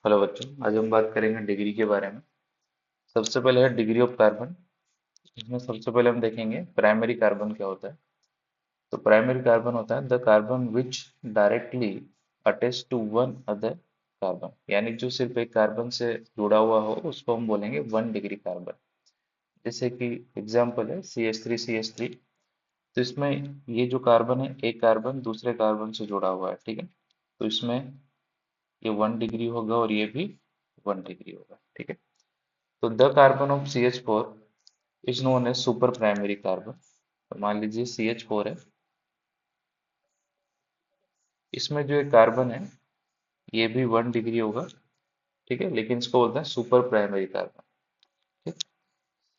Hello बच्चों, आज हम बात करेंगे डिग्री के बारे में। सबसे पहले है डिग्री ऑफ कार्बन। इसमें सबसे पहले हम देखेंगे प्राइमरी कार्बन क्या होता है। तो प्राइमरी कार्बन होता है the carbon which directly attach to one other carbon, यानी जो सिर्फ एक कार्बन से जुड़ा हुआ हो उसको हम बोलेंगे 1 डिग्री कार्बन। जैसे कि एग्जाम्पल है CH3 CH3। तो इसमें ये जो कार्बन है, एक कार्बन दूसरे कार्बन से जुड़ा हुआ है, ठीक है। तो इसमें ये 1 डिग्री होगा और ये भी 1 डिग्री होगा, ठीक है। तो the carbon of CH4 is known as super primary carbon. तो मान लीजिए CH4 है, इसमें जो एक कार्बन है ये भी 1 डिग्री होगा, ठीक है, लेकिन इसको बोलते हैं सुपर प्राइमरी कार्बन। ठीक।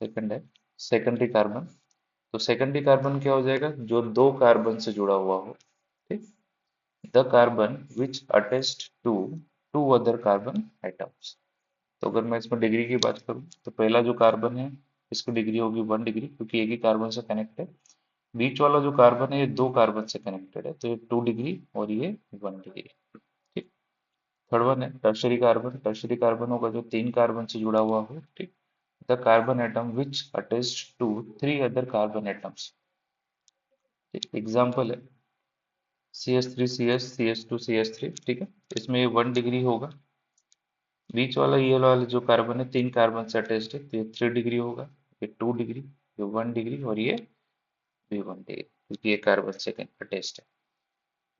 सेकंड है सेकेंडरी कार्बन। तो सेकेंडरी कार्बन क्या हो जाएगा, जो दो कार्बन से जुड़ा हुआ हो, ठीक। The carbon which attached to two other carbon atoms. तो अगर मैं इसमें डिग्री की बात करूं तो पहला जो कार्बन है इसकी डिग्री होगी 1 डिग्री, क्योंकि एक ही कार्बन से कनेक्ट है। बीच वाला जो कार्बन है ये दो कार्बन से कनेक्टेड है, तो ये 2 डिग्री और ये 1 डिग्री। ठीक। थर्ड वन है टर्शरी कार्बन। टर्शरी कार्बन होगा जो तीन कार्बन से जुड़ा हुआ हो, ठीक। The carbon atom which attached to 3 other carbon atoms. Example है CH3 CH CH2 CH3, ठीक है। इसमें ये 1 डिग्री होगा। बीच वाला ये वाला जो कार्बन है तीन कार्बन से अटैच्ड है, तो ये 3 डिग्री होगा। ये 2 डिग्री, ये 1 डिग्री और ये भी 1 डिग्री, क्योंकि ये कार्बन से अटैच्ड है।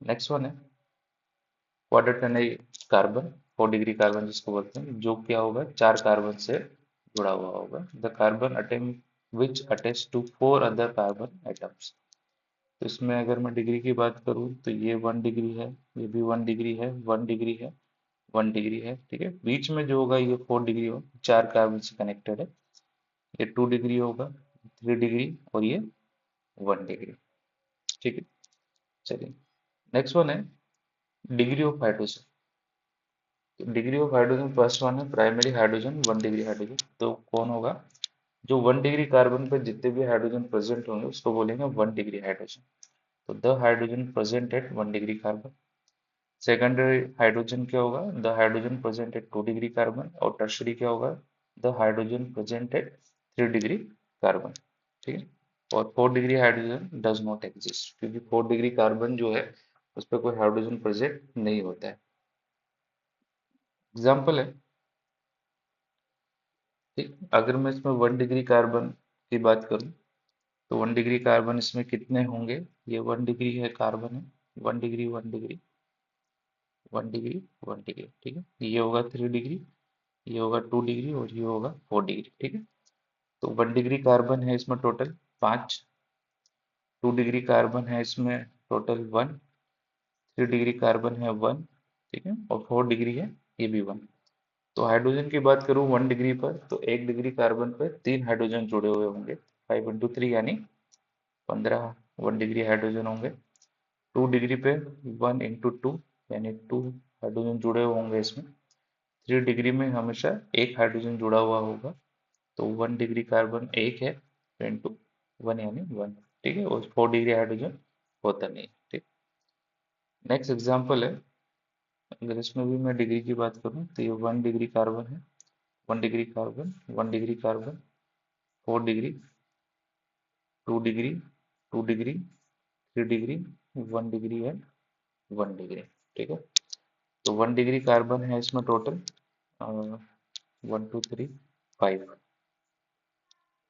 नेक्स्ट वन है क्वाड्रेटनरी कार्बन। 4 डिग्री कार्बन जिसको बोलते हैं, जो क्या होगा चार कार्बन से जुड़ा हुआ होगा। The carbon atom which attach to 4 other carbon atoms. तो इसमें अगर मैं डिग्री की बात करूं तो ये 1 डिग्री है, ये भी 1 डिग्री है, 1 डिग्री है, 1 डिग्री है, ठीक है। बीच में जो होगा ये 4 डिग्री होगा, चार कार्बन से कनेक्टेड है। ये 2 डिग्री होगा, 3 डिग्री और ये 1 डिग्री, ठीक है। चलिए नेक्स्ट वन है degree of hydrogen. Degree of hydrogen first one है प्राइमरी हाइड्रोजन, 1 डिग्री हाइड्रोजन। तो कौन होगा, जो 1 डिग्री कार्बन पर जितने भी हाइड्रोजन प्रेजेंट होंगे उसको बोलेंगे 1 डिग्री हाइड्रोजन। तो the hydrogen present at 1 degree carbon. Secondary hydrogen क्या होगा, the hydrogen present at 2 degree carbon. और टर्शरी क्या होगा, the hydrogen present at 3 degree carbon, ठीक है। और 4 degree hydrogen does not exist, क्योंकि 4 डिग्री कार्बन जो है उस पर कोई हाइड्रोजन प्रेजेंट नहीं होता है। एग्जाम्पल है, ठीक। अगर मैं इसमें 1 डिग्री कार्बन की बात करूं तो 1 डिग्री कार्बन इसमें कितने होंगे, ये 1 डिग्री है कार्बन है, 1 डिग्री 1 डिग्री 1 डिग्री 1 डिग्री, ठीक है। ये होगा 3 डिग्री, ये होगा 2 डिग्री और ये होगा 4 डिग्री, ठीक है। तो 1 डिग्री कार्बन है इसमें टोटल 5। 2 डिग्री कार्बन है इसमें टोटल 1। 3 डिग्री कार्बन है 1, ठीक है। और 4 डिग्री है ये भी 1। तो हाइड्रोजन की बात करूं 1 डिग्री पर, तो 1 डिग्री कार्बन पर तीन हाइड्रोजन जुड़े हुए होंगे, 5 × 3 यानी 15 1 डिग्री हाइड्रोजन होंगे। 2 डिग्री पे 1 × 2 यानी 2 हाइड्रोजन जुड़े हुए होंगे इसमें। 3 डिग्री में हमेशा एक हाइड्रोजन जुड़ा हुआ होगा, तो 1 डिग्री कार्बन एक है, इंटू 1 यानी 1, ठीक है। और 4 डिग्री हाइड्रोजन होता नहीं, ठीक। नेक्स्ट एग्जाम्पल है, अगर इसमें भी मैं डिग्री की बात करूं तो ये 1 डिग्री कार्बन है, 1 degree carbon, 1 degree carbon, 4 degree, 2 degree, 2 degree, 3 degree, 1 degree है, 1 डिग्री, ठीक है। तो 1 डिग्री कार्बन है इसमें टोटल 1 2 3 5,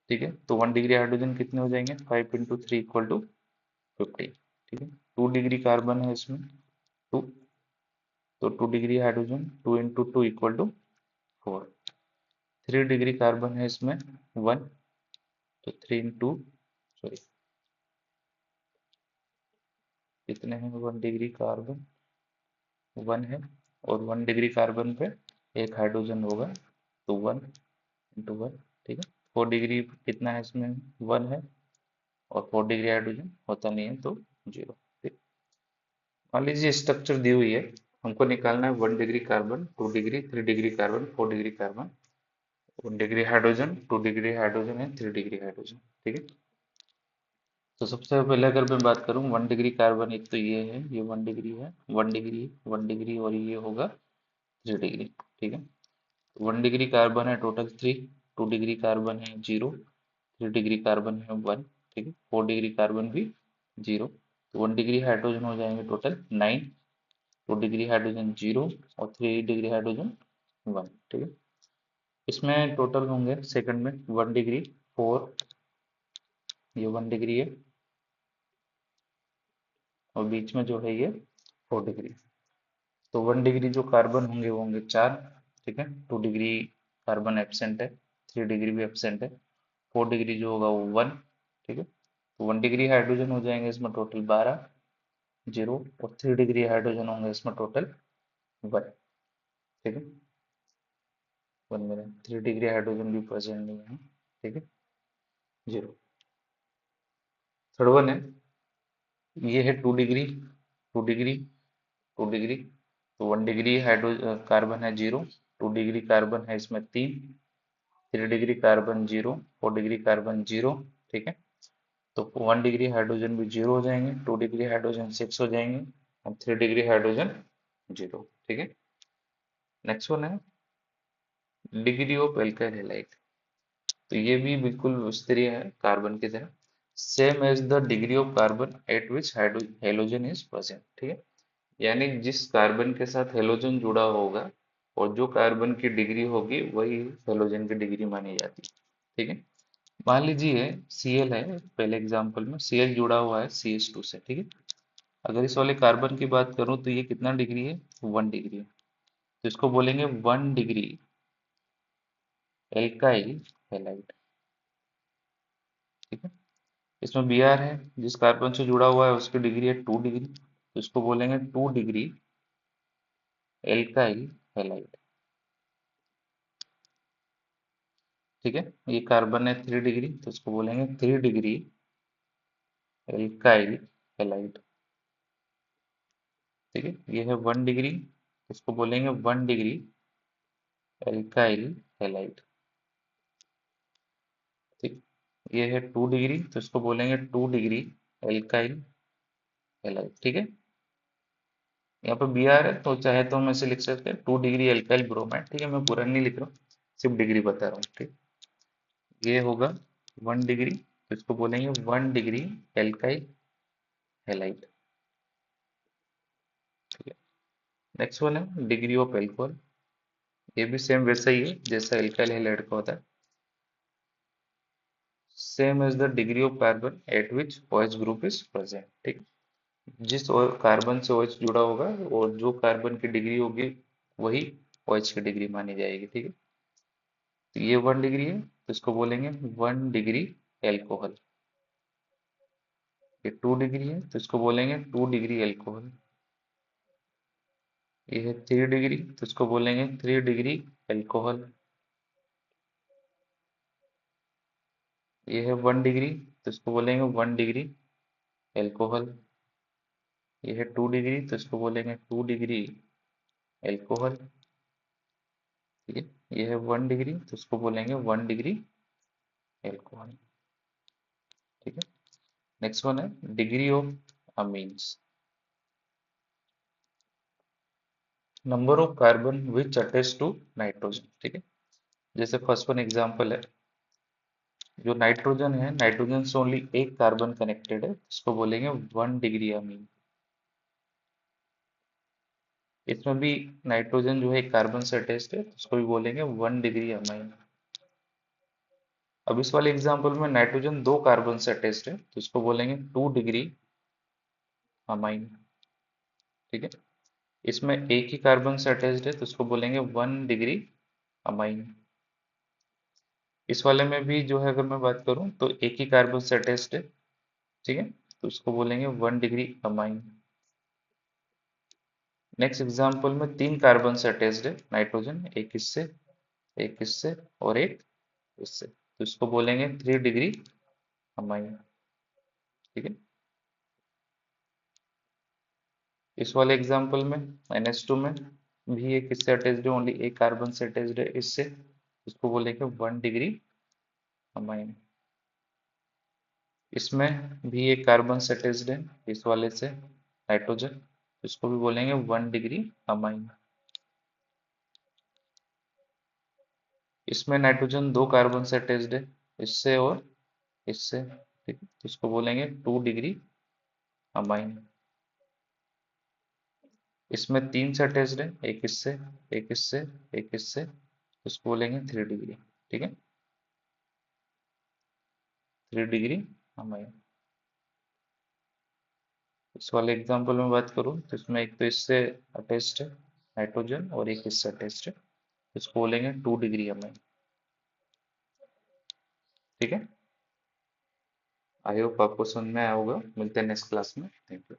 ठीक है। तो 1 डिग्री हाइड्रोजन कितने हो जाएंगे, 5 × 3 = 50, ठीक है। 2 डिग्री कार्बन है इसमें 2, तो 2 डिग्री हाइड्रोजन 2 × 2 = 4। 3 डिग्री कार्बन है इसमें 1, तो 3 × 2 सॉरी कितने हैं, 1 डिग्री कार्बन 1 है, और 1 डिग्री कार्बन पे एक हाइड्रोजन होगा, तो 1 × 1, ठीक है। 4 डिग्री कितना है इसमें 1 है, और 4 डिग्री हाइड्रोजन होता नहीं है, तो 0, ठीक। मान लीजिए स्ट्रक्चर दी हुई है, हमको निकालना है 1 degree carbon, 2 degree, 3 degree carbon, 4 degree carbon, 1 degree hydrogen, 2 degree hydrogen है, 3 डिग्री हाइड्रोजन, ठीक है। तो सबसे पहले अगर मैं बात करूं 1 डिग्री कार्बन, एक तो ये है, ये 1 डिग्री है, 1 डिग्री, 1 डिग्री और ये होगा 3 डिग्री, ठीक है। 1 डिग्री कार्बन है टोटल 3, 2 डिग्री कार्बन है 0, 3 डिग्री कार्बन है 1, ठीक है। 4 डिग्री कार्बन भी 0, तो 1 डिग्री हाइड्रोजन हो जाएंगे टोटल 9, 2 डिग्री हाइड्रोजन 0 और 3 डिग्री हाइड्रोजन 1, ठीक है। इसमें टोटल होंगे सेकंड में 1 डिग्री 4, ये 1 डिग्री है, और बीच में जो है ये 4 डिग्री। तो 1 डिग्री जो कार्बन होंगे वो होंगे 4, ठीक है। 2 डिग्री कार्बन एब्सेंट है, 3 डिग्री भी एब्सेंट है, 4 डिग्री जो होगा वो 1, ठीक है। तो 1 डिग्री हाइड्रोजन हो जाएंगे इसमें टोटल 12, 0, और 3 डिग्री हाइड्रोजन होंगे इसमें टोटल 1, ठीक है। 1 मिनट, 3 डिग्री हाइड्रोजन भी प्रेजेंट नहीं है, ठीक है, 0। थर्ड वन है, ये है 2 डिग्री, 2 डिग्री, 2 डिग्री, तो 1 डिग्री हाइड्रो कार्बन है 0, 2 डिग्री कार्बन है इसमें 3, 3 डिग्री कार्बन 0, 4 डिग्री कार्बन 0, ठीक है। तो 1 डिग्री हाइड्रोजन भी 0 हो जाएंगे, 2 डिग्री हाइड्रोजन 6 हो जाएंगे, और 3 डिग्री हाइड्रोजन 0, ठीक है। नेक्स्ट वन है डिग्री ऑफ एल्काइल हैलाइड। तो ये भी बिल्कुल स्तरीय है कार्बन की तरह, same as the degree of carbon at which halogen is present, ठीक है। यानी जिस कार्बन के साथ हेलोजन जुड़ा होगा और जो कार्बन की डिग्री होगी वही हेलोजन की डिग्री मानी जाती है, ठीक है। मान लीजिए Cl है, पहले एग्जांपल में Cl जुड़ा हुआ है CH2 से, ठीक है। अगर इस वाले कार्बन की बात करूं तो ये कितना डिग्री है, 1 डिग्री है, तो इसको बोलेंगे 1 डिग्री एल्काइल हैलाइड, ठीक है। इसमें Br है, जिस कार्बन से जुड़ा हुआ है उसकी डिग्री है 2 डिग्री, तो इसको बोलेंगे 2 डिग्री एल्काइल हैलाइड, ठीक है। ये कार्बन है 3 डिग्री, तो इसको बोलेंगे 3 डिग्री एल्काइल हैलाइड, ठीक है। ये है 1 डिग्री, इसको बोलेंगे 1 डिग्री एल्काइल हैलाइड, ठीक। ये है 2 डिग्री, तो इसको बोलेंगे 2 डिग्री एल्काइल हैलाइड, ठीक है। यहाँ पे बी आर है तो चाहे तो हम ऐसे लिख सकते हैं 2 डिग्री एल्काइल ब्रोमाइड, ठीक है। मैं पूरा नहीं लिख रहा हूँ, सिर्फ डिग्री बता रहा हूँ, ठीक। ये होगा 1 डिग्री, तो इसको बोलेंगे 1 डिग्री एल्काइल हैलाइड, ठीक है। नेक्स्ट वन है डिग्री ऑफ एल्कोहल। ये भी सेम वैसा ही है जैसा एल्काइल हैलाइड का होता है, same as the degree of carbon at which OH group is present, ठीक। जिस कार्बन से OH जुड़ा होगा और जो कार्बन की डिग्री होगी वही OH की डिग्री मानी जाएगी, ठीक है। तो ये 1 डिग्री है, तो इसको बोलेंगे 1 डिग्री एल्कोहल। ये 2 डिग्री है, तो इसको बोलेंगे 2 डिग्री एल्कोहल। ये है 3 डिग्री, तो इसको बोलेंगे 3 डिग्री एल्कोहल। ये है 1 डिग्री, तो इसको बोलेंगे 1 डिग्री एल्कोहल। ये है 2 डिग्री, तो इसको बोलेंगे 2 डिग्री एल्कोहल, ठीक है। ये है 1 डिग्री, तो इसको बोलेंगे 1 डिग्री एल्कोहल, ठीक है। नेक्स्ट वन है degree of amines, number of carbon which attach to nitrogen, ठीक है। जैसे फर्स्ट वन एग्जांपल है, जो नाइट्रोजन है, नाइट्रोजन से ओनली एक कार्बन कनेक्टेड है, इसको बोलेंगे 1 डिग्री अमीन। इसमें भी नाइट्रोजन जो है कार्बन से अटैच्ड है, उसको भी बोलेंगे 1 डिग्री अमाइन। अब इस वाले एग्जांपल में नाइट्रोजन 2 कार्बन से अटैच्ड है, तो इसको बोलेंगे 2 डिग्री अमाइन, ठीक है। इसमें एक ही कार्बन से अटैच्ड है, तो इसको बोलेंगे 1 डिग्री अमाइन। इस वाले में भी जो है अगर मैं बात करूं तो एक ही कार्बन से अटैच्ड है, ठीक है, तो इसको बोलेंगे 1 डिग्री अमाइन। नेक्स्ट एग्जांपल में 3 कार्बन से अटैच्ड है नाइट्रोजन, एक इससे और एक इससे, तो इसको बोलेंगे 3 डिग्री अमाइन, ठीक है। इस वाले एग्जांपल में NH2 में भी एक इससे अटैच्ड है, ओनली एक कार्बन से अटैच्ड है इससे, इसको बोलेंगे 1 डिग्री अमाइन। इसमें भी एक कार्बन से अटैच्ड है इस वाले से नाइट्रोजन, इसको भी बोलेंगे 1 डिग्री अमाइन। इसमें नाइट्रोजन 2 कार्बन से अटैच्ड है, इससे और इससे, ठीक है, तो इसको बोलेंगे 2 डिग्री अमाइन। इसमें 3 से अटैच्ड है, एक इससे, एक इससे, एक इससे, तो इसको बोलेंगे 3 डिग्री, ठीक है, 3 डिग्री अमाइन। इस वाले एग्जांपल में बात करूँ तो इसमें एक तो इससे अटैच्ड है नाइट्रोजन और एक इससे अटैच्ड है, तो इसको बोलेंगे 2 डिग्री अमाइन, ठीक है। आई होप आपको समझ में आया होगा। मिलते हैं नेक्स्ट क्लास में। Thank you.